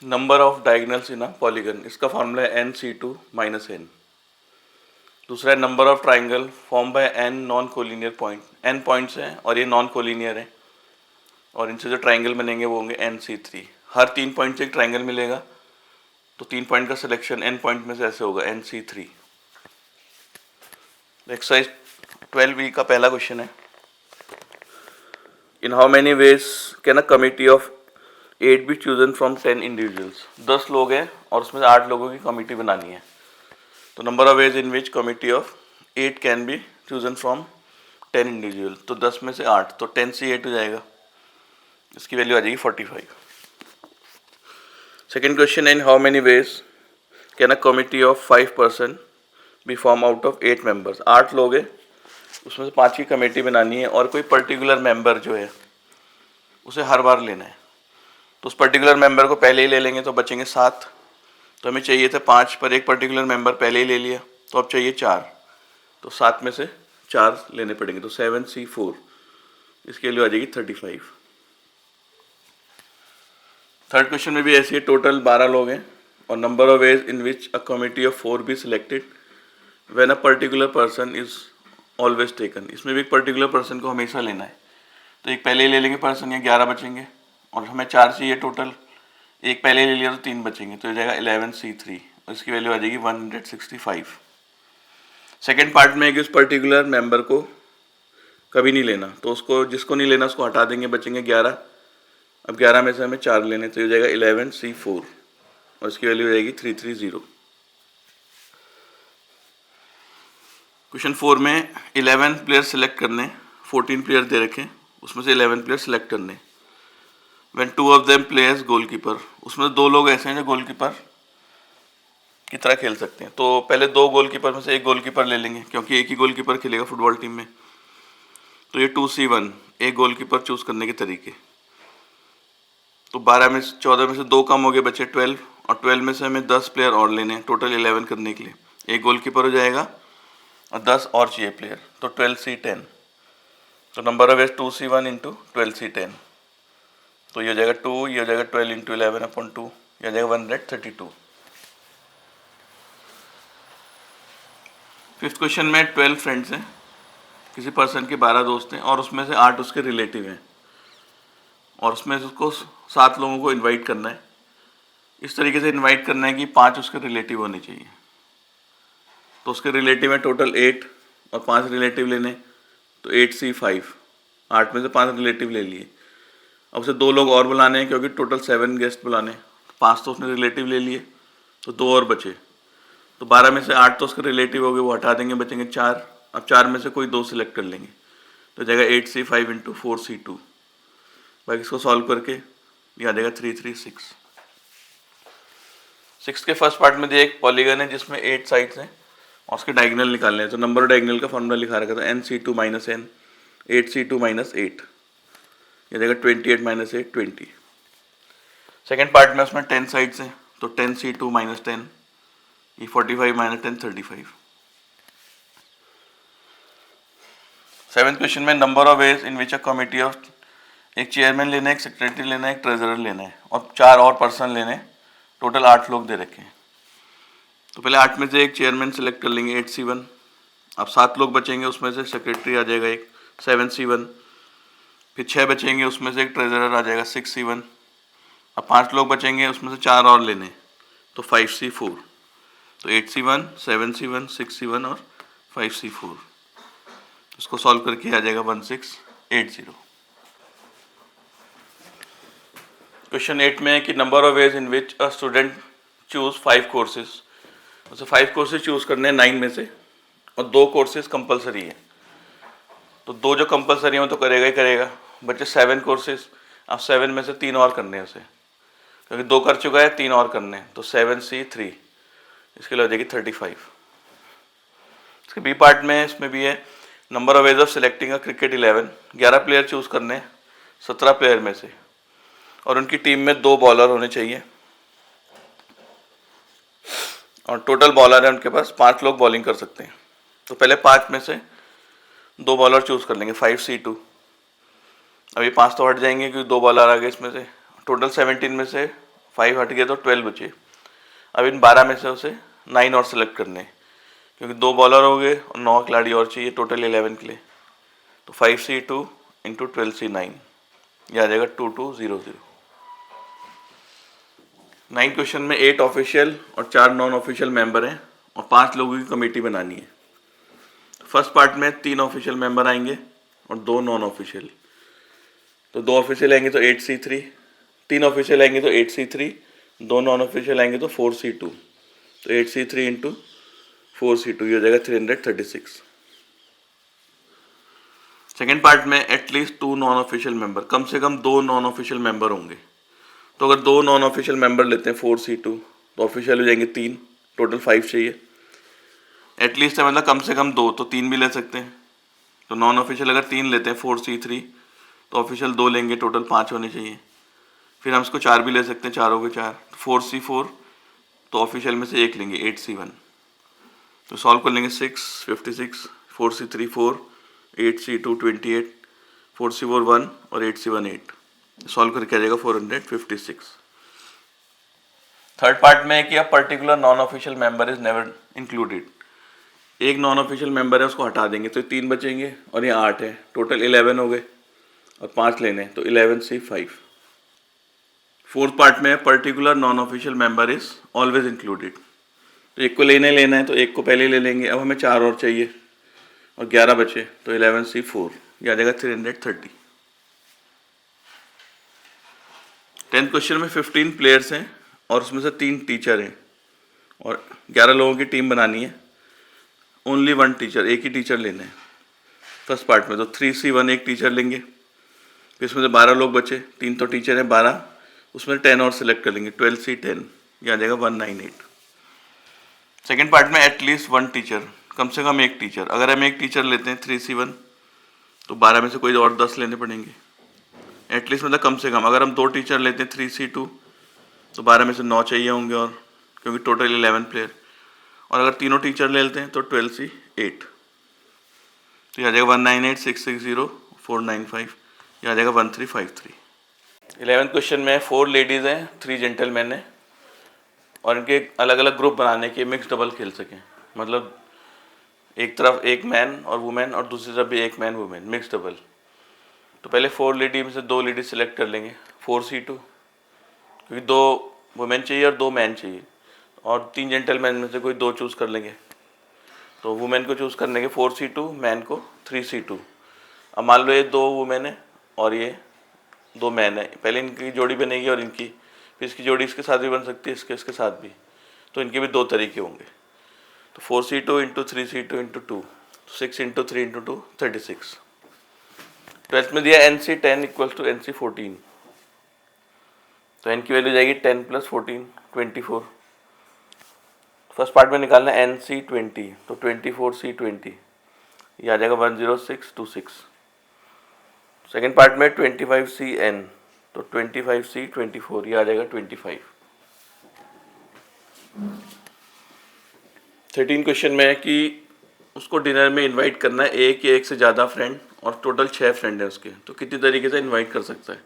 Number of diagonals in a polygon, इसका formula है n(c2 - n). दूसरा है number of triangle form by n non collinear point, n points हैं और ये नॉन कोलिनियर है और इनसे जो ट्राइंगल बनेंगे वो होंगे n(c3). हर 3 पॉइंट से एक ट्राइंगल मिलेगा, तो 3 पॉइंट का सिलेक्शन n पॉइंट में से ऐसे होगा n(c3). एक्सरसाइज 12B का पहला क्वेश्चन है, in how many ways can a committee of 8 be chosen from 10 individuals. 10 लोग हैं और उसमें से 8 लोगों की कमिटी बनानी है, तो number of ways in which committee of 8 can be chosen from 10 individual, तो 10 में से 8, तो 10 से 8 हो जाएगा, इसकी वैल्यू आ जाएगी 45। सेकेंड क्वेश्चन है, in how many ways can a committee of 5 person be form out of 8 members. 8 लोग हैं, उसमें से 5 की कमेटी बनानी है और कोई पर्टिकुलर मेंबर जो है उसे हर बार लेना है, तो उस पर्टिकुलर मेंबर को पहले ही ले लेंगे तो बचेंगे 7, तो हमें चाहिए था 5 पर एक पर्टिकुलर मेंबर पहले ही ले लिया, तो अब चाहिए 4, तो 7 में से 4 लेने पड़ेंगे, तो 7c4, इसकी वैल्यू आ जाएगी 35। थर्ड क्वेश्चन में भी ऐसे ही, टोटल 12 लोग हैं और number of ways in which a committee of 4 be selected when a particular person is always taken. इसमें भी एक पर्टिकुलर पर्सन को हमेशा लेना है, तो एक पहले ही ले लेंगे पर्सन, या 11 बचेंगे और हमें 4 चाहिए टोटल, एक पहले ले लिया तो 3 बचेंगे, तो हो जाएगा 11c3 और इसकी वैल्यू आ जाएगी 165। सेकेंड पार्ट में है कि उस पर्टिकुलर मेंबर को कभी नहीं लेना, तो उसको जिसको नहीं लेना उसको हटा देंगे, बचेंगे 11। अब 11 में से हमें 4 लेने, तो हो जाएगा 11c4 और इसकी वैल्यू हो जाएगी 330। क्वेश्चन 4 में 11 प्लेयर सेलेक्ट करने, 14 प्लेयर दे रखे, उसमें से 11 प्लेयर सेलेक्ट करने। When 2 of them players goalkeeper, उसमें 2 लोग ऐसे हैं जो गोलकीपर की तरह खेल सकते हैं, तो पहले 2 गोलकीपर में से एक गोलकीपर ले लेंगे क्योंकि एक ही गोलकीपर खेलेगा फुटबॉल टीम में, तो ये 2c1 एक गोलकीपर चूज करने के तरीके। तो 14 में से 2 कम हो गए, बचे 12 और 12 में से हमें 10 प्लेयर और लेने हैं टोटल 11 करने के लिए, एक गोलकीपर हो जाएगा और 10 और चाहिए प्लेयर, तो 12c10, तो number of is 2c1 into 12c10, तो ये हो जाएगा 2, ये हो जाएगा 12 इंटू 11/2, ये हो जाएगा 132। फिफ्थ क्वेश्चन में 12 फ्रेंड्स हैं, किसी पर्सन के 12 दोस्त हैं और उसमें से 8 उसके रिलेटिव हैं और उसमें से उसको 7 लोगों को इनवाइट करना है। इस तरीके से इनवाइट करना है कि 5 उसके रिलेटिव होने चाहिए, तो उसके रिलेटिव में टोटल 8 और 5 रिलेटिव लेने, तो 8c5, 8 में से 5 रिलेटिव ले लिए। अब उसे 2 लोग और बुलाने हैं क्योंकि टोटल 7 गेस्ट बुलाने, 5 तो उसने रिलेटिव ले लिए, तो 2 और बचे, तो 12 में से 8 तो उसके रिलेटिव हो गए, वो हटा देंगे, बचेंगे 4। अब 4 में से कोई 2 सिलेक्ट कर लेंगे, तो जाएगा 8c5 इंटू 4c2, बाकी इसको सॉल्व करके ये आ जाएगा 336। सिक्स के फर्स्ट पार्ट में दिया एक पॉलीगन है जिसमें 8 साइड्स हैं और उसके डायगोनल निकालने हैं, तो नंबर ऑफ डायगोनल का फॉर्मूला लिखा रखा था nc2 - n, 8c2 - 8, ये जाएगा 28 - 8 20। सेकेंड पार्ट में उसमें 10 साइड्स हैं, तो 10c2 - 10, ये 45 - 10 35। सेवेंथ क्वेश्चन में number of ways in which a committee of, एक चेयरमैन लेना है, एक सेक्रेटरी लेना है, एक ट्रेजरर लेना है और 4 और पर्सन लेने हैं, टोटल 8 लोग दे रखे हैं। तो पहले 8 में से एक चेयरमैन सेलेक्ट कर लेंगे 8c1, अब 7 लोग बचेंगे, उसमें से सेक्रेटरी आ जाएगा एक 7c1, फिर 6 बचेंगे, उसमें से एक ट्रेजरर आ जाएगा 6c1, अब 5 लोग बचेंगे, उसमें से 4 और लेने, तो 5c4, तो 8c1 7c1 6c1 और 5c4, इसको सॉल्व करके आ जाएगा 1680। क्वेश्चन 8 में है कि number of ways in which a student choose 5 courses, उसे 5 कोर्सेज चूज करने हैं 9 में से और 2 कोर्सेज कंपलसरी है, तो 2 जो कंपलसरी है वो तो करेगा ही करेगा, बच्चे 7 कोर्सेज, अब 7 में से 3 और करने हैं उसे, क्योंकि 2 कर चुका है, 3 और करने हैं, तो 7c3, इसके लिए हो जाएगी 35। इसके बी पार्ट में इसमें भी है number of ways of selecting a cricket 11 player choose करने हैं 17 प्लेयर में से और उनकी टीम में 2 बॉलर होने चाहिए और टोटल बॉलर है उनके पास, 5 लोग बॉलिंग कर सकते हैं, तो पहले 5 में से 2 बॉलर चूज कर लेंगे 5c2, अब ये 5 तो हट जाएंगे क्योंकि 2 बॉलर आ गए इसमें से, टोटल 17 में से 5 हट गए तो 12 बचे। अब इन 12 में से उसे 9 और सेलेक्ट करने हैं, क्योंकि 2 बॉलर हो गए और 9 खिलाड़ी और चाहिए, टोटल 11 के लिए। तो 5C2 इंटू 12C9, यह आ जाएगा 2200। 9 क्वेश्चन में 8 ऑफिशियल और 4 नॉन ऑफिशियल मेंबर हैं और 5 लोगों की कमेटी बनानी है। फर्स्ट पार्ट में 3 ऑफिशियल मेंबर आएंगे और 2 नॉन ऑफिशियल। तो 2 ऑफिशियल आएंगे तो 8C3, 3 ऑफिशियल आएंगे तो 8C3, 2 नॉन ऑफिशियल आएंगे तो 4C2। तो 8C3 इंटू 4C2, ये हो जाएगा 336। सेकेंड पार्ट में एटलीस्ट 2 नॉन ऑफिशियल मेंबर, कम से कम 2 नॉन ऑफिशियल मेंबर होंगे। तो अगर 2 नॉन ऑफिशियल मेंबर लेते हैं 4C2, तो ऑफिशियल हो जाएंगे 3, टोटल 5 चाहिए। एटलीस्ट है मतलब कम से कम 2, तो 3 भी ले सकते हैं। तो नॉन ऑफिशियल अगर 3 लेते हैं 4C3, तो ऑफिशियल 2 लेंगे, टोटल 5 होने चाहिए। फिर हम इसको 4 भी ले सकते हैं, 4 हो गए 4, 4C4, तो ऑफिशियल में से 1 लेंगे 8C1। तो सॉल्व कर लेंगे 6 56, 4C3 4, 8C2 28, 4C4 1 और 8C1 8। सॉल्व करके आ जाएगा 456। थर्ड पार्ट में है कि a particular non official member is never included. एक नॉन ऑफिशियल मेंबर है, उसको हटा देंगे तो 3 बचेंगे और ये 8 है, टोटल 11 हो गए और 5 लेने हैं, तो 11C5। फोर्थ पार्ट में particular non official member is always included. तो एक को लेना है तो एक को पहले ले लेंगे। अब हमें 4 और चाहिए और 11 बचे, तो 11C4, ये आ जाएगा 330। 10th क्वेश्चन में 15 प्लेयर्स हैं और उसमें से 3 टीचर हैं और 11 लोगों की टीम बनानी है। ओनली 1 टीचर, एक ही टीचर लेना है फर्स्ट पार्ट में। तो 3C1 एक टीचर लेंगे, फिर इसमें से 12 लोग बचे, 3 तो टीचर हैं, 12, उसमें 10 और सेलेक्ट कर लेंगे, 12C10, ये आ जाएगा 198। सेकेंड पार्ट में एटलीस्ट 1 टीचर, कम से कम एक टीचर। अगर हम एक टीचर लेते हैं 3C1, तो 12 में से कोई और 10 लेने पड़ेंगे। एटलीस्ट मतलब कम से कम। अगर हम 2 टीचर लेते हैं 3C2, तो 12 में से 9 चाहिए होंगे, और क्योंकि टोटल 11 प्लेयर। और अगर तीनों टीचर ले लेते हैं तो 12C8, तो ये आ जाएगा 198 660 495, ये आ जाएगा 1353। 11th क्वेश्चन में 4 लेडीज़ हैं, 3 जेंटलमैन हैं और इनके अलग अलग ग्रुप बनाने के मिक्स डबल खेल सकें। मतलब एक तरफ एक मैन और वुमेन और दूसरी तरफ भी एक मैन वुमेन, मिक्स डबल। तो पहले 4 लेडी में से 2 लेडी सेलेक्ट कर लेंगे, 4C2, क्योंकि 2 वुमेन चाहिए और 2 मैन चाहिए, और 3 जेंटलमैन में से कोई 2 चूज़ कर लेंगे। तो वुमेन को चूज़ करने के 4C2, मैन को 3C2। अब मान लो ये 2 वुमेन है और ये 2 मैन है, पहले इनकी जोड़ी बनेगी और इनकी, फिर इसकी जोड़ी इसके साथ भी बन सकती है, इसके साथ भी। तो इनके भी 2 तरीके होंगे। तो 4C2 into 3C2 into 2, 6 into 3 into 2, 36। 12th में दिया NC10 इक्वल्स टू NC14, तो n की वैल्यू जाएगी 10 प्लस 14, 24। फर्स्ट पार्ट में निकालना है NC20, तो 24C20, ये आ जाएगा 10626। सेकेंड पार्ट में 25CN, तो 25C24, ये आ जाएगा 25। 13 क्वेश्चन में है कि उसको डिनर में इनवाइट करना है एक या एक से ज़्यादा फ्रेंड, और टोटल 6 फ्रेंड है उसके, तो कितनी तरीके से इनवाइट कर सकता है।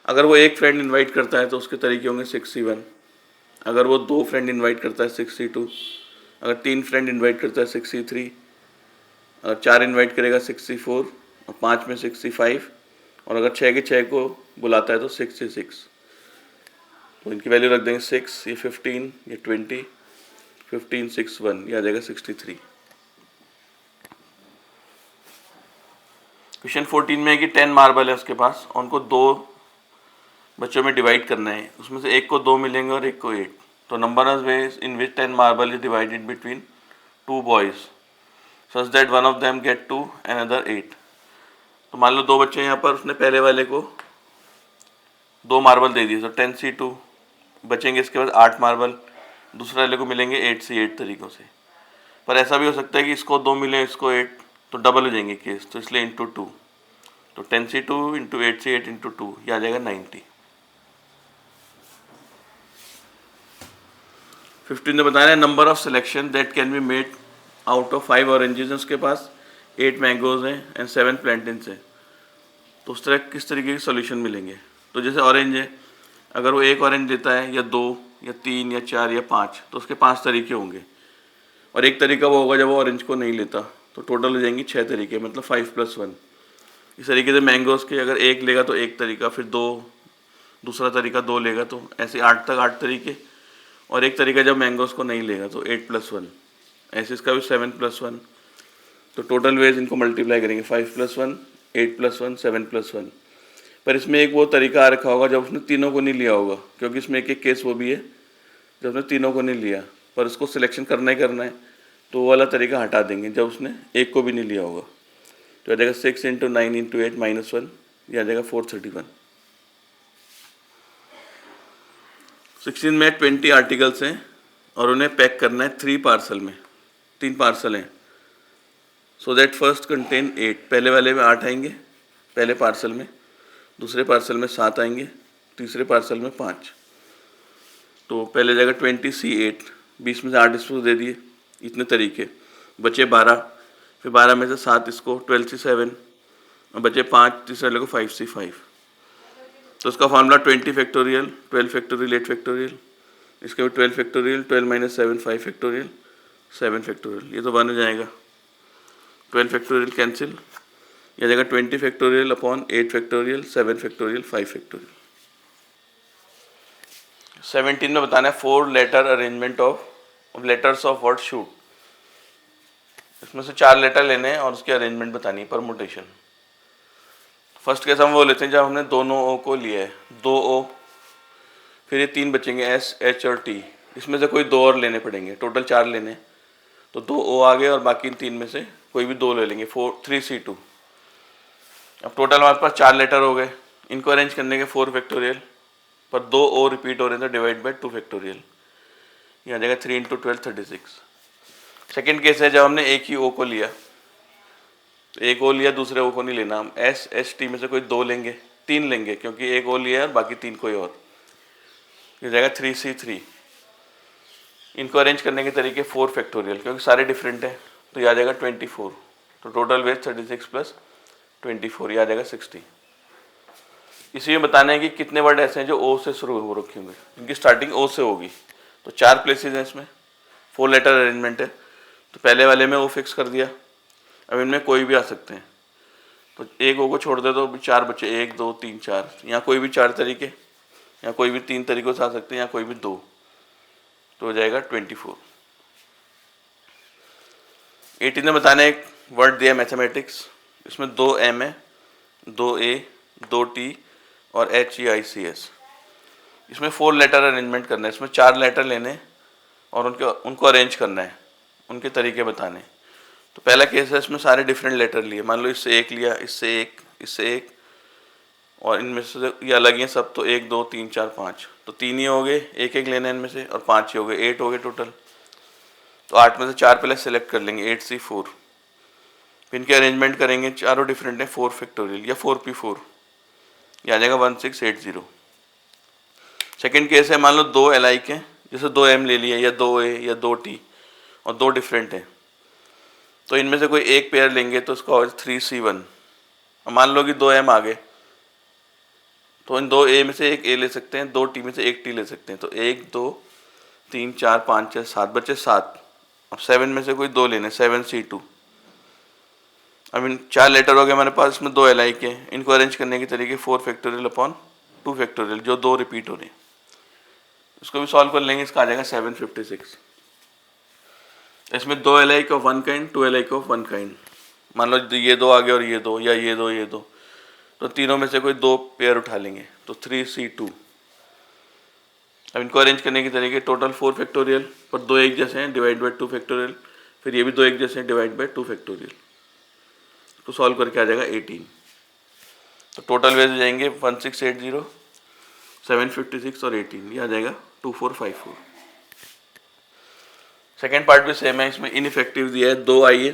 अगर वो एक फ्रेंड इनवाइट करता है तो उसके तरीके होंगे 6C1। अगर वो 2 फ्रेंड इनवाइट करता है 6C2। अगर 3 फ्रेंड इनवाइट करता है 6C3। अगर 4 इनवाइट करेगा 6C4 और 5 में 6C5। और अगर 6 के 6 को बुलाता है तो 6C6। तो इनकी वैल्यू रख देंगे 6, ये 15, ये 20, 15 6 1, ये आ जाएगा 63। क्वेश्चन 14 में है कि 10 मार्बल है उसके पास, उनको 2 बच्चों में डिवाइड करना है। उसमें से एक को 2 मिलेंगे और एक को 8। तो number of ways in which 10 marble is divided between 2 boys such that one of them get 2 and other 8। तो मान लो 2 बच्चे यहाँ पर, उसने पहले वाले को 2 मार्बल दे दिए, तो 10C2 बचेंगे, इसके बाद 8 मार्बल दूसरे वाले को मिलेंगे 8C8 तरीक़ों से। पर ऐसा भी हो सकता है कि इसको 2 मिले, इसको 8, तो डबल हो जाएंगे केस, तो इसलिए इंटू 2। तो 10C2 इंटू 8C8 इंटू 2, ये आ जाएगा 90। 15 ने बताया number of selection that can be made out of 5 oranges हैं उसके पास, 8 मैंगोज हैं एंड 7 प्लैंटेन्स हैं। तो उस तरह किस तरीके के सोल्यूशन मिलेंगे। तो जैसे ऑरेंज है, अगर वो एक ऑरेंज देता है या 2 या 3 या 4 या 5 तो उसके 5 तरीके होंगे। और एक तरीका वो होगा जब वो ऑरेंज को नहीं लेता, तो टोटल हो जाएंगी 6 तरीके, मतलब 5+1। इस तरीके से मैंगोज़ के अगर एक लेगा तो एक तरीका, फिर 2 दूसरा तरीका, 2 लेगा तो ऐसे 8 तक 8 तरीके, और एक तरीका जब मैंगोज़ को नहीं लेगा तो 8+1। ऐसे इसका भी 7+1। तो टोटल वेज इनको मल्टीप्लाई करेंगे, 5+1, 8+1, 7+1। पर इसमें एक वो तरीका आ रखा होगा जब उसने तीनों को नहीं लिया होगा, क्योंकि इसमें एक एक केस वो भी है जब उसने तीनों को नहीं लिया, पर उसको सिलेक्शन करना ही करना है, तो वो वाला तरीका हटा देंगे जब उसने एक को भी नहीं लिया होगा। तो आ जाएगा 6 × 9 × 8 -1, ये आ जाएगा 431। 16 में 20 आर्टिकल्स हैं और उन्हें पैक करना है 3 पार्सल में, 3 पार्सल हैं। सो दैट फर्स्ट कंटेन 8, पहले वाले में 8 आएंगे पहले पार्सल में, दूसरे पार्सल में 7 आएंगे, तीसरे पार्सल में 5। तो पहले जाएगा 20C8, 20 में से 8 इसको दे दिए, इतने तरीके बचे 12, फिर 12 में से 7 इसको, 12C7, और बचे 5, तीसरे वाले को 5C5। तो इसका फार्मूला 20 फैक्टोरियल, 12 फैक्टोरियल, 8 फैक्टोरियल, इसके भी 12 फैक्टोरियल, 12 - 7 5 फैक्टोरियल, 7 फैक्टोरियल, ये तो 1 हो जाएगा। 12 फैक्टोरियल कैंसिल, यह जाएगा 20 factorial upon 8 factorial, 7 factorial, 5 factorial. 17 में बताना है 4 letter arrangement of letters of word shoot. इसमें से 4 लेटर लेने हैं और उसकी अरेंजमेंट बतानी है, परमुटेशन। फर्स्ट केस हम वो लेते हैं जब हमने दोनों ओ को लिया है, 2 ओ, फिर ये 3 बचेंगे एस, एच और टी, इसमें से कोई 2 और लेने पड़ेंगे, टोटल 4 लेने। तो 2 ओ आ गए और बाकी इन 3 में से कोई भी 2 ले लेंगे, 3C2। अब टोटल हमारे पास 4 लेटर हो गए, इनको अरेंज करने के 4 फैक्टोरियल, पर 2 ओ रिपीट हो रहे हैं तो डिवाइड बाई 2 फैक्टोरियल, ये आ जाएगा 3 × 12 36। सेकेंड केस है जब हमने एक ही ओ को लिया, तो एक ओ लिया, दूसरे ओ को नहीं लेना, हम एस, एच, टी में से कोई 2 लेंगे, 3 लेंगे, क्योंकि एक ओ लिया है और बाकी 3 कोई और, ये जाएगा 3C3। इनको अरेंज करने के तरीके 4 फैक्टोरियल, क्योंकि सारे डिफरेंट हैं, तो ये आ जाएगा 24। तो टोटल वेज 36 + 24, ये आ जाएगा 60। इसी में बताना है कि कितने वर्ड ऐसे हैं जो ओ से शुरू हो रखे होंगे, इनकी स्टार्टिंग ओ से होगी। तो 4 प्लेसेस हैं इसमें, 4 लेटर अरेंजमेंट है, तो पहले वाले में ओ फिक्स कर दिया। अब इनमें कोई भी आ सकते हैं, तो एक ओ को छोड़ दे तो 4 बचे, 1 2 3 4, यहाँ कोई भी 4 तरीके, यहाँ कोई भी 3 तरीकों से आ सकते हैं, यहाँ कोई भी 2, तो हो जाएगा 24। 18 में बताना एक वर्ड दिया मैथमेटिक्स, इसमें 2 एम है, 2 ए, 2 टी और HEICS। इसमें 4 लेटर अरेंजमेंट करना है, इसमें 4 लेटर लेने और उनको अरेंज करना है, उनके तरीके बताने। तो पहला केस है, इसमें सारे डिफरेंट लेटर लिए, मान लो इससे एक लिया, इससे एक, इससे एक, और इनमें से ये अलग ही हैं सब, तो 1 2 3 4 5, तो 3 ही हो गए, एक एक लेना है इनमें से, और 5 ही हो गए, 8 हो गए टोटल। तो 8 में से 4 पहले सेलेक्ट कर लेंगे, 8C4, फिर इनके अरेंजमेंट करेंगे, चारों डिफरेंट हैं, 4 फैक्टोरियल या 4P4, ये आ जाएगा 1680। सेकेंड केस है, मान लो 2 अलाइक हैं, जैसे 2 एम ले लिया, या 2 ए या 2 टी, और 2 डिफरेंट हैं, तो इनमें से कोई एक पेयर लेंगे, तो उसका होगा 3C1। अब मान लो कि 2 एम आ गए, तो इन 2 ए में से एक ए ले सकते हैं, 2 टी में से एक टी ले सकते हैं, तो 1 2 3 4 5 6 7 बचे 7। अब 7 में से कोई 2 लेने, 7C2। अब इन 4 लेटर हो गए हमारे पास, इसमें 2 अलाइक हैं, इनको अरेंज करने के तरीके 4 फैक्टोरियल अपॉन 2 फैक्टोरियल, जो 2 रिपीट हो रहे हैं, इसको भी सॉल्व कर लेंगे, इसका आ जाएगा 756। इसमें 2 alike of 1 kind, 2 alike of 1 kind, मान लो ये 2 आ गए और ये 2, या ये 2 ये 2, तो तीनों में से कोई 2 पेयर उठा लेंगे, तो 3C2। अब इनको अरेंज करने के तरीके टोटल 4 फैक्टोरियल, पर 2 एक जैसे हैं, डिवाइड बाई 2 फैक्टोरियल, फिर ये भी 2 एक जैसे हैं, डिवाइड बाई 2 फैक्टोरियल, तो सॉल्व करके आ जाएगा 18। तो टोटल वेज हो जाएंगे 1680, 756 और 18, ये आ जाएगा 2454। सेकेंड पार्ट भी सेम है, इसमें इनइफेक्टिव दिया है, 2 आई है,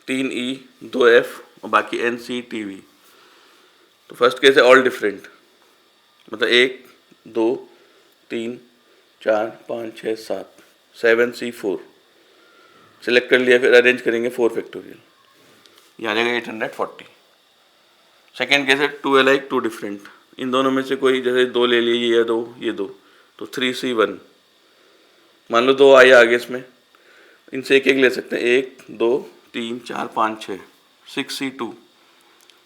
3 ई, 2 एफ और बाकी NC, TV। तो फर्स्ट केस है ऑल डिफरेंट, मतलब 1 2 3 4 5 6 7, 7C4 सेलेक्ट कर लिया, फिर अरेंज करेंगे 4 फैक्टोरियल, ये आ जाएगा 840। सेकेंड केस है 2 अलाइक 2 डिफरेंट, इन दोनों में से कोई, जैसे दो ले लिए, ये दो ये दो, तो 3C1। मान लो दो आए आगे इसमें, इनसे एक एक ले सकते हैं, 1 2 3 4 5 6, 6C2।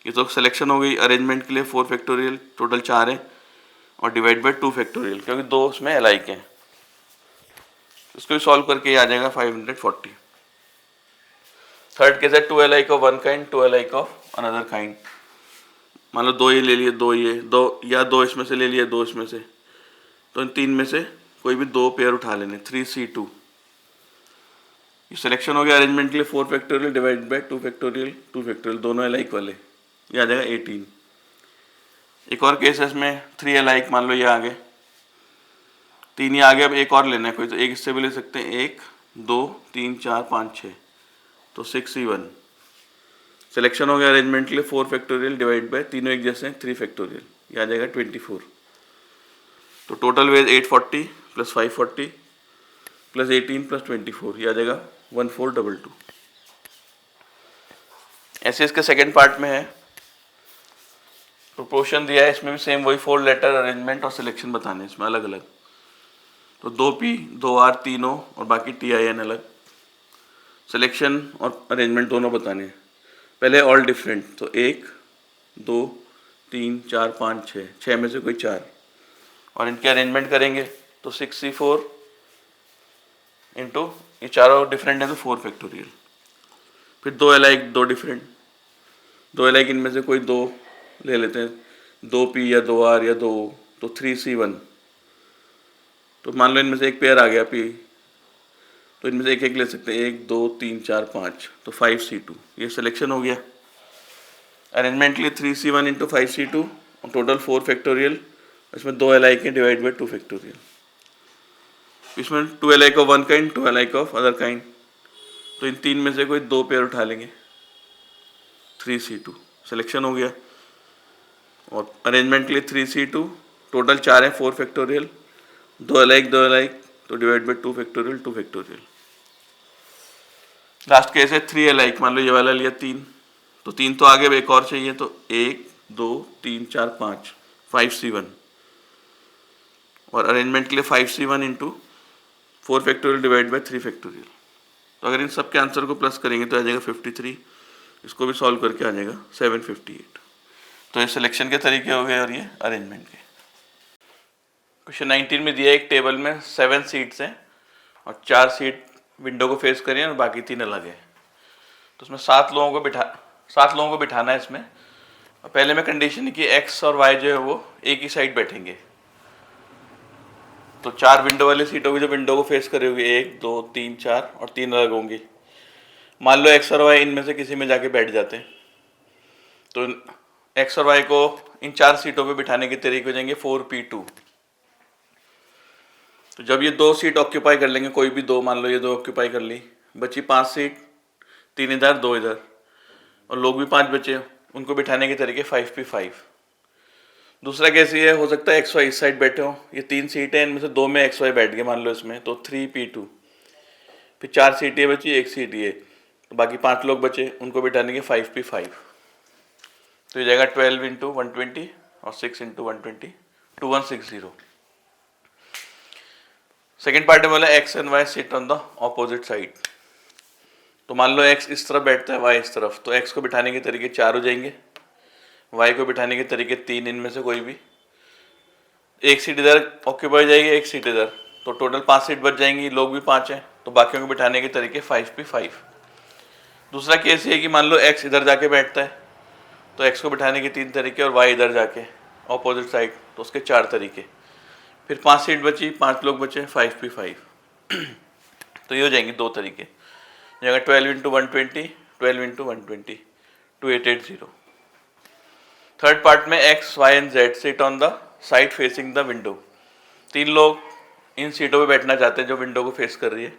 ये तो सिलेक्शन हो गई। अरेंजमेंट के लिए 4 फैक्टोरियल, टोटल 4 है, और डिवाइड बाय 2 फैक्टोरियल, क्योंकि दो उसमें अलाइक हैं। इसको भी सॉल्व करके ये आ जाएगा 540। थर्ड केस है 2 alike of one kind, 2 alike of another kind. मान लो दो ये ले लिए, दो ये, दो या दो इसमें से ले लिए, दो इसमें से, तो इन तीन में से कोई भी दो पेयर उठा लेने, 3C2। ये सिलेक्शन हो गया। अरेंजमेंट के लिए 4 factorial divide by 2 factorial, 2 factorial, दोनों अलाइक वाले, ये आ जाएगा 18। एक और केस है इसमें 3 अलाइक, मान लो ये आ गए, 3 ही आ गए, अब एक और लेना है कोई, तो एक इससे भी ले सकते हैं, 1 2 3 4 5 6, तो 6C1। सिलेक्शन हो गया। अरेंजमेंट के लिए 4 फैक्टोरियल डिवाइड बाय, तीनों एक जैसे हैं, 3 फैक्टोरियल, ये आ जाएगा 24। तो total ways 840 plus 540 plus 18 plus 24, ये आ जाएगा 1422। ऐसे इसके सेकेंड पार्ट में है, प्रोपोर्शन दिया है, इसमें भी सेम वही 4 लेटर अरेंजमेंट और सिलेक्शन बताने हैं इसमें अलग अलग। तो 2P 2R तीनों और बाकी TIN अलग, सिलेक्शन और अरेंजमेंट दोनों बताने हैं। पहले ऑल डिफरेंट, तो 1 2 3 4 5 6, 6 में से कोई 4, और इनके अरेंजमेंट करेंगे तो 6C4 इंटू, ये चारों डिफरेंट है तो 4 फैक्टोरियल। फिर दो अलाइक, दो डिफरेंट, दो अलाइक, इनमें से कोई दो ले लेते हैं, 2P या 2R या 2, तो 3C1। तो मान लो इनमें से एक पेयर आ गया P, तो इनमें से एक एक ले सकते हैं, 1 2 3 4 5, तो 5C2। ये सिलेक्शन हो गया। अरेंजमेंट के लिए 3C1 इंटू 5C2, और टोटल 4 फैक्टोरियल, इसमें दो अलाइक हैं डिवाइड बाई 2 फैक्टोरियल। इसमें 2 alike of one kind, 2 alike of other kind, तो इन तीन में से कोई दो पेयर उठा लेंगे, 3C2। सिलेक्शन हो गया। और अरेंजमेंट के लिए 3C2, टोटल 4 है, 4 फैक्टोरियल, दो अलाइक, तो divide by 2 factorial, 2 factorial. Last case है 3 अलाइक, मान लो ये वाला लिया 3, तो 3 तो आगे एक और चाहिए, तो 1 2 3 4 5, 5C1। और अरेंजमेंट के लिए 5C1 into 4 factorial divide by 3 factorial. तो अगर इन सब के आंसर को प्लस करेंगे तो आ जाएगा 53, इसको भी सॉल्व करके आ जाएगा 758। तो ये सिलेक्शन के तरीके हो गए और ये अरेंजमेंट के। क्वेश्चन 19 में दिया एक टेबल में 7 सीट्स हैं और 4 सीट विंडो को फेस करें और बाकी 3 अलग है। तो उसमें 7 लोगों को बिठाना है इसमें। और पहले में कंडीशन है कि एक्स और वाई जो है वो एक ही साइड बैठेंगे। तो 4 विंडो वाली सीट होगी जो विंडो को फेस करे होगी, 1 2 3 4, और 3 अलग होंगी। मान लो एक्स और वाई इनमें से किसी में जाके बैठ जाते हैं, तो एक्स और वाई को इन 4 सीटों पे बिठाने के तरीके हो जाएंगे 4P2। तो जब ये 2 सीट ऑक्यूपाई कर लेंगे, कोई भी दो, मान लो ये 2 ऑक्यूपाई कर ली, बची 5 सीट, 3 इधर 2 इधर, और लोग भी 5 बचे, उनको बिठाने के तरीके 5P5। दूसरा केस ये हो सकता है एक्स वाई इस साइड बैठे हो, ये 3 सीटें, इनमें से 2 में एक्स वाई बैठ गए मान लो इसमें, तो 3P2। फिर 4 सीटें बची, 1 सीट ये, तो बाकी 5 लोग बचे, उनको बिठाने के 5P5। तो ये जाएगा 12 इंटू 120 और 6 इंटू 120, 2160। सेकेंड पार्ट में बोला X and Y sit on the opposite side. तो मान लो एक्स इस तरफ बैठता है, वाई इस तरफ, तो एक्स को बिठाने के तरीके 4 हो जाएंगे, वाई को बिठाने के तरीके 3, इनमें से कोई भी। एक सीट इधर ऑक्यूपाई हो जाएगी, एक सीट इधर, तो टोटल 5 सीट बच जाएंगी, लोग भी 5 हैं, तो बाकियों को बिठाने के तरीके 5P5। दूसरा केस ये है कि मान लो एक्स इधर जाके बैठता है, तो एक्स को बिठाने के 3 तरीके, और वाई इधर जाके ऑपोजिट साइड, तो उसके 4 तरीके। फिर 5 सीट बची, 5 लोग बचे, 5P5। तो ये हो जाएंगे 2 तरीके, जगह 12 इंटू 120, 12 इंटू 120, 2880। थर्ड पार्ट में X Y and Z sit on the side facing the window. 3 लोग इन सीटों पे बैठना चाहते हैं जो विंडो को फेस कर रही है,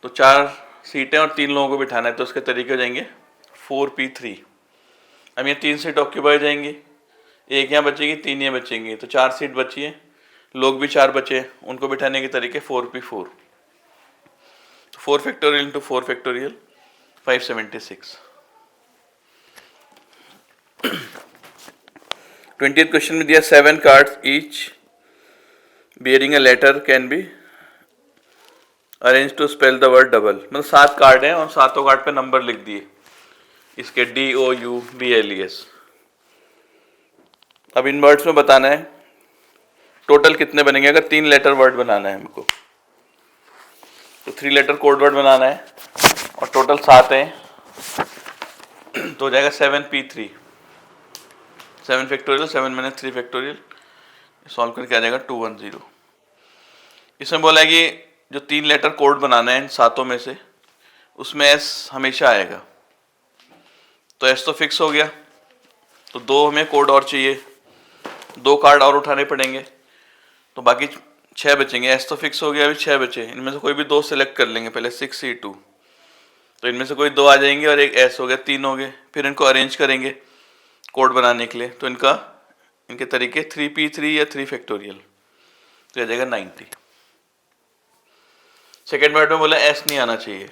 तो 4 सीटें और 3 लोगों को बिठाना है, तो उसके तरीके हो जाएंगे 4P3। अब ये 3 सीट ऑक्यूपाई हो जाएंगी, एक यहाँ बचेगी, 3 यहाँ बचेंगी, तो 4 सीट बची है, लोग भी 4 बचे, उनको बिठाने के तरीके 4P4। 4 factorial into 4 factorial, 576। 20th question में दिया 7 cards each bearing a letter can be arrange to spell the word double. मतलब 7 कार्ड हैं और सातों कार्ड पे नंबर लिख दिए इसके DOUBLES। अब इन वर्ड्स में बताना है टोटल कितने बनेंगे। अगर 3 लेटर वर्ड बनाना है हमको तो 3 लेटर कोड वर्ड बनाना है और टोटल 7 हैं तो हो जाएगा 7P3 7 factorial 7 minus 3 factorial solve करके आ जाएगा 210। इसमें बोला है कि जो 3 लेटर कोड बनाना है इन सातों में से उसमें S हमेशा आएगा। तो S तो फिक्स हो गया तो 2 हमें कोड और चाहिए, 2 कार्ड और उठाने पड़ेंगे तो बाकी 6 बचेंगे। S तो फिक्स हो गया, अभी 6 बचे, इनमें से कोई भी 2 सेलेक्ट कर लेंगे पहले 6C2 तो इनमें से कोई 2 आ जाएंगे और एक S हो गया, 3 हो गए। फिर इनको अरेंज करेंगे कोड बनाने के लिए तो इनके तरीके 3P3 या 3 फैक्टोरियल तो आ जाएगा 90। सेकेंड पार्ट में बोला S नहीं आना चाहिए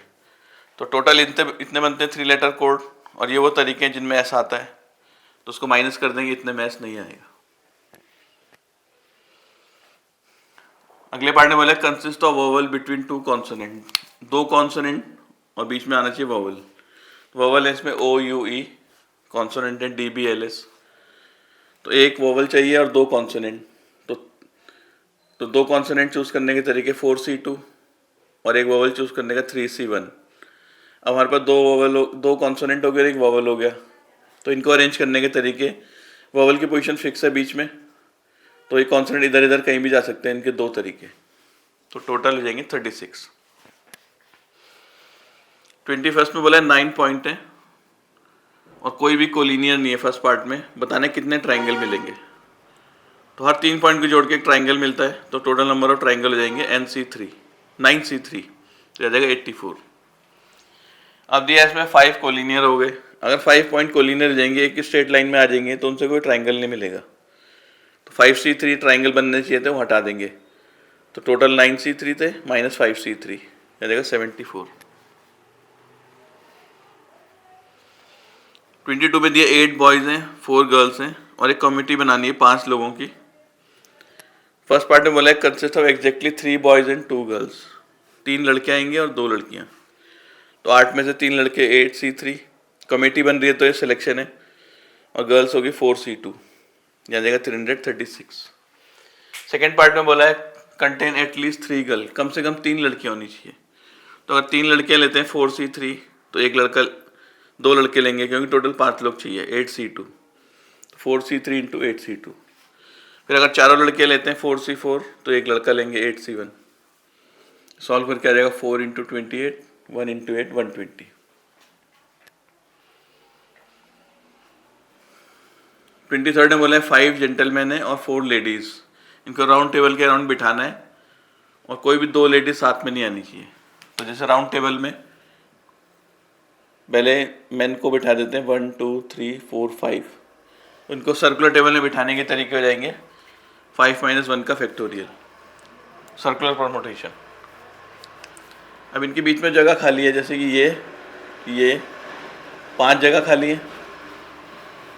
तो टोटल इतने बनते हैं 3 लेटर कोड और ये वो तरीके हैं जिनमें S आता है तो उसको माइनस कर देंगे, इतने में S नहीं आएगा। अगले पार्ट में बोला consist of vowel between 2 consonant, 2 consonant और बीच में आना चाहिए वोवल। वोवल है इसमें OUE, कॉन्सोनेंट है DBLS। तो एक वोवल चाहिए और 2 कॉन्सोनेंट तो 2 कॉन्सोनेंट चूज करने के तरीके 4C2 और एक वोवल चूज करने का 3C1। अब हमारे पास 2 कॉन्सोनेंट हो गया, एक वोवल हो गया तो इनको अरेंज करने के तरीके वोवल की पोजीशन फिक्स है बीच में तो ये कॉन्सोनेंट इधर इधर कहीं भी जा सकते हैं, इनके 2 तरीके तो टोटल हो जाएंगे 36। 21st में बोला है 9 पॉइंट है और कोई भी कोलिनियर नहीं है फर्स्ट पार्ट में, बताने कितने ट्राइंगल मिलेंगे। तो हर 3 पॉइंट को जोड़ के एक ट्राइंगल मिलता है तो टोटल नंबर ऑफ ट्राइंगल हो जाएंगे 9C3 तो आ जाएगा 84। अब दिया इसमें 5 कोलिनियर हो गए। अगर 5 पॉइंट कोलिनियर जाएंगे एक स्ट्रेट लाइन में आ जाएंगे तो उनसे कोई ट्राइंगल नहीं मिलेगा तो 5C3 ट्राइंगल बनने चाहिए थे, वो हटा देंगे तो टोटल 9C3 थे माइनस 5C3 आ जाएगा 74। 22 में दिया 8 बॉयज हैं 4 गर्ल्स हैं और एक कमिटी बनानी है 5 लोगों की। फर्स्ट पार्ट में बोला है consist of exactly 3 boys and 2 girls, 3 लड़के आएंगे और 2 लड़कियां तो 8 में से 3 लड़के 8C3, कमेटी बन रही है तो ये सिलेक्शन है और गर्ल्स होगी 4C2 आ जाएगा 336। सेकेंड पार्ट में बोला है कंटेन एटलीस्ट 3 गर्ल, कम से कम 3 लड़कियां होनी चाहिए। तो अगर 3 लड़कियां लेते हैं 4C3 तो 2 लड़के लेंगे क्योंकि टोटल 5 लोग चाहिए 8C2 4C3 इंटू 8C2। फिर अगर चारों लड़के लेते हैं 4C4 तो एक लड़का लेंगे 8C1। सॉल्व करके आ जाएगा 4 इंटू 28 1 इंटू 8 120। 23rd में बोला है 5 जेंटलमैन है और 4 लेडीज, इनको राउंड टेबल के अराउंड बिठाना है और कोई भी 2 लेडीज साथ में नहीं आनी चाहिए। तो जैसे राउंड टेबल में पहले मेन को बिठा देते हैं 1 2 3 4 5, उनको सर्कुलर टेबल में बिठाने के तरीके हो जाएंगे 5 माइनस 1 का फैक्टोरियल, सर्कुलर परमुटेशन। अब इनके बीच में जगह खाली है जैसे कि ये 5 जगह खाली है।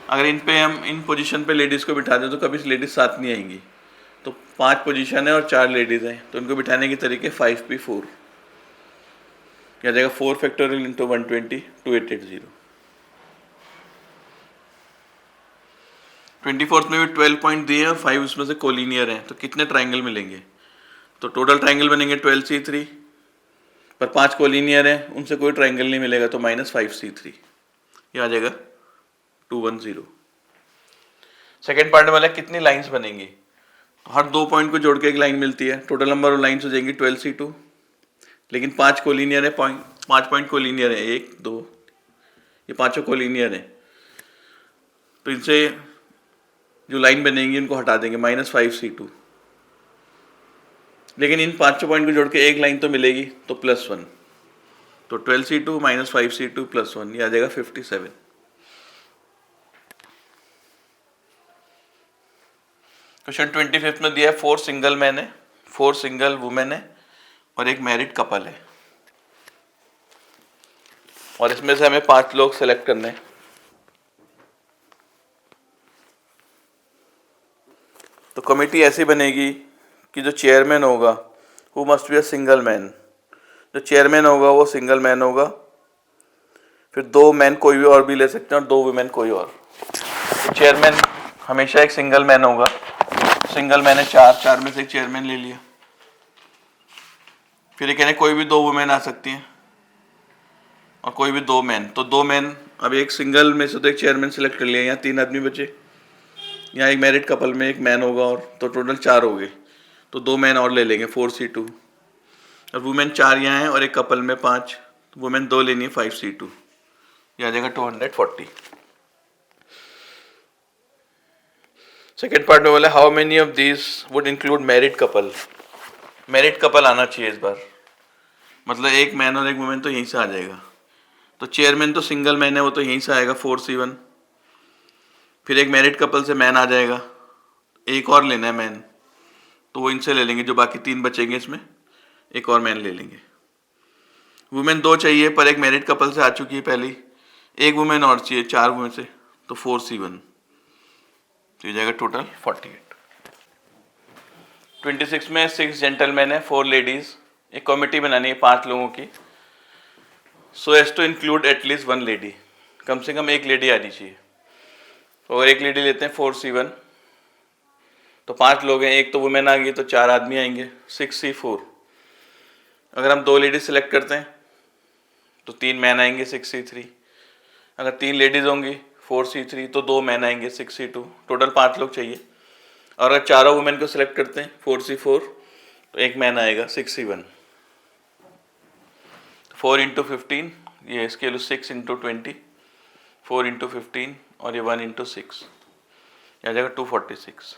अगर इन पे हम इन पोजीशन पे लेडीज़ को बिठा दें तो कभी लेडीज़ साथ नहीं आएंगी तो 5 पोजीशन है और 4 लेडीज़ हैं तो इनको बिठाने के तरीके 5P4 क्या जाएगा 4 फैक्टोरियल इंटू 120 2880। 24th में भी 12 पॉइंट दिए और 5 उसमें से कोलिनियर हैं तो कितने ट्राइंगल मिलेंगे। तो टोटल ट्राइंगल बनेंगे 12C3 पर 5 कोलिनियर हैं उनसे कोई ट्राइंगल नहीं मिलेगा तो माइनस 5C3 ये आ जाएगा 210। सेकेंड पार्ट में वाला कितनी लाइंस बनेंगी। तो हर 2 पॉइंट को जोड़ के एक लाइन मिलती है, टोटल नंबर ऑफ लाइंस हो जाएंगी 12C2 लेकिन 5 कोलिनियर है 5 पॉइंट कोलिनियर है 1 2 ये पांचों कोलिनियर है तो इनसे जो लाइन बनेंगी उनको हटा देंगे माइनस 5C2 लेकिन इन 5 पॉइंट को जोड़ के एक लाइन तो मिलेगी तो +1 तो 12C2 माइनस 5C2 +1 ये आ जाएगा 57। क्वेश्चन 25 में दिया है 4 सिंगल मैन है 4 सिंगल वुमेन है और एक मैरिड कपल है और इसमें से हमें 5 लोग सेलेक्ट करने हैं। कमेटी ऐसी बनेगी कि जो चेयरमैन होगा वो must be a single man, जो चेयरमैन होगा वो सिंगल मैन होगा, फिर 2 मैन कोई भी और भी ले सकते हैं और 2 वुमेन कोई और। तो चेयरमैन हमेशा एक सिंगल मैन होगा, सिंगल मैन है 4 में से एक चेयरमैन ले लिया। फिर ये कह रहे कोई भी 2 वुमेन आ सकती हैं और कोई भी 2 मैन, तो 2 मैन, अब एक सिंगल में से तो एक चेयरमैन सेलेक्ट कर लिया, यहाँ 3 आदमी बचे, यहाँ एक मैरिड कपल में एक मैन होगा और, तो टोटल 4 हो गए, तो 2 मैन और ले लेंगे 4C2, और वुमेन 4 यहाँ हैं और एक कपल में 5, वुमेन 2 लेनी है 5C2, यह आ जाएगा 240। सेकेंड पार्ट में बोला how many of these would include married couple. Married couple आना चाहिए इस बार, मतलब एक मैन और एक वुमेन तो यहीं से आ जाएगा। तो चेयरमैन तो सिंगल मैन है, वो तो यहीं से आएगा 4C1। फिर एक मैरिड कपल से मैन आ जाएगा, एक और लेना है मैन, तो वो इनसे ले लेंगे, जो बाकी 3 बचेंगे इसमें एक और मैन ले लेंगे। वुमेन 2 चाहिए पर एक मैरिड कपल से आ चुकी है पहली, एक वुमेन और चाहिए 4 वुमेन से, तो 4C1, तो ये जाएगा टोटल 48। 26 में 6 जेंटलमैन है 4 लेडीज, एक कमेटी बनानी है 5 लोगों की, so as to include at least 1 lady, कम से कम एक लेडी आनी चाहिए। और एक लेडी लेते हैं 4C1, तो 5 लोग हैं, एक तो वुमेन आ गई तो 4 आदमी आएंगे 6C4। अगर हम 2 लेडीज सेलेक्ट करते हैं तो 3 मैन आएंगे 6C3। अगर 3 लेडीज होंगी 4C3 तो 2 मैन आएंगे 6C2, टोटल 5 लोग चाहिए। और अगर चारों वुमेन को सिलेक्ट करते हैं 4C4 तो एक मैन आएगा 6C1। 4 × 15, ये इसके लिए 6 × 20, 4 × 15 और ये 1 × 6, यह आ जाएगा 246।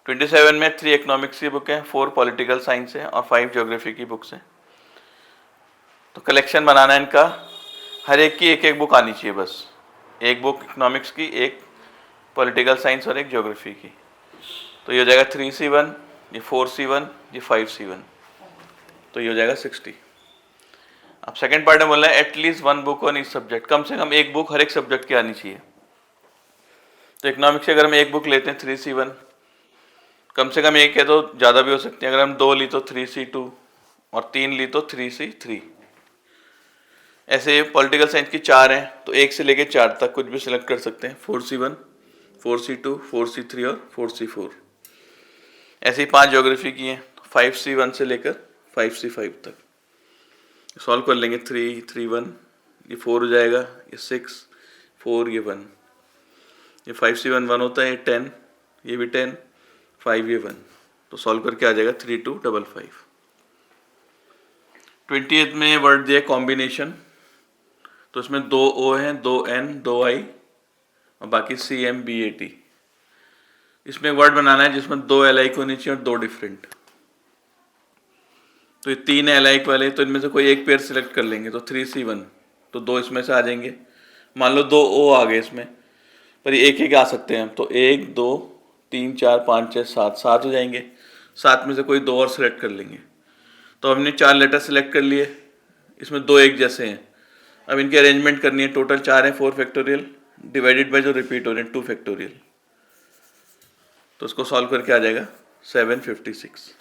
27 में 3 इकोनॉमिक्स की बुक है, 4 पॉलिटिकल साइंस है और 5 ज्योग्राफी की बुक्स हैं। तो कलेक्शन बनाना है इनका, हर एक की एक एक बुक आनी चाहिए बस, एक बुक इकोनॉमिक्स की, एक पॉलिटिकल साइंस और एक ज्योग्राफी की। तो ये हो जाएगा 3C1, ये 4C1, ये 5C1, तो ये हो जाएगा 60। अब सेकेंड पार्ट में बोल रहा है at least 1 book on each subject, कम से कम एक बुक हर एक सब्जेक्ट की आनी चाहिए। तो इकोनॉमिक्स से अगर हम एक बुक लेते हैं 3C1, कम से कम एक है तो ज़्यादा भी हो सकती है, अगर हम 2 ली तो 3C2 और 3 ली तो 3C3। ऐसे पॉलिटिकल साइंस की 4 हैं तो 1 से लेके 4 तक कुछ भी सिलेक्ट कर सकते हैं, 4C1, 4C2, 4C3 और 4C4। ऐसे ही 5 ज्योग्राफी की हैं, 5C1 से लेकर 5C5 तक। सॉल्व कर लेंगे, 3, 3, 1, ये 4 हो जाएगा, ये 6, 4, ये 1, ये 5C1 1 होता है, ये 10, ये भी 10, 5, ये 1, तो सॉल्व करके आ जाएगा 3255। 28 में वर्ड दिया कॉम्बिनेशन, तो इसमें 2 O हैं, 2 N, 2 I और बाकी CMBAT। इसमें वर्ड बनाना है जिसमें 2 alike होनी चाहिए और 2 डिफरेंट। तो ये 3 alike वाले, तो इनमें से कोई एक पेयर सिलेक्ट कर लेंगे, तो 3C1, तो 2 इसमें से आ जाएंगे। मान लो 2 O आ गए इसमें, पर ये एक आ सकते हैं, तो 1, 2, 3, 4, 5, 6, 7, 7 हो जाएंगे। 7 में से कोई 2 और सिलेक्ट कर लेंगे। तो हमने 4 लेटर सिलेक्ट कर लिए, इसमें 2 एक जैसे हैं। अब इनकी अरेंजमेंट करनी है, टोटल 4 है 4 फैक्टोरियल डिवाइडेड बाय जो रिपीट हो रहे हैं 2 फैक्टोरियल, तो उसको सॉल्व करके आ जाएगा 756।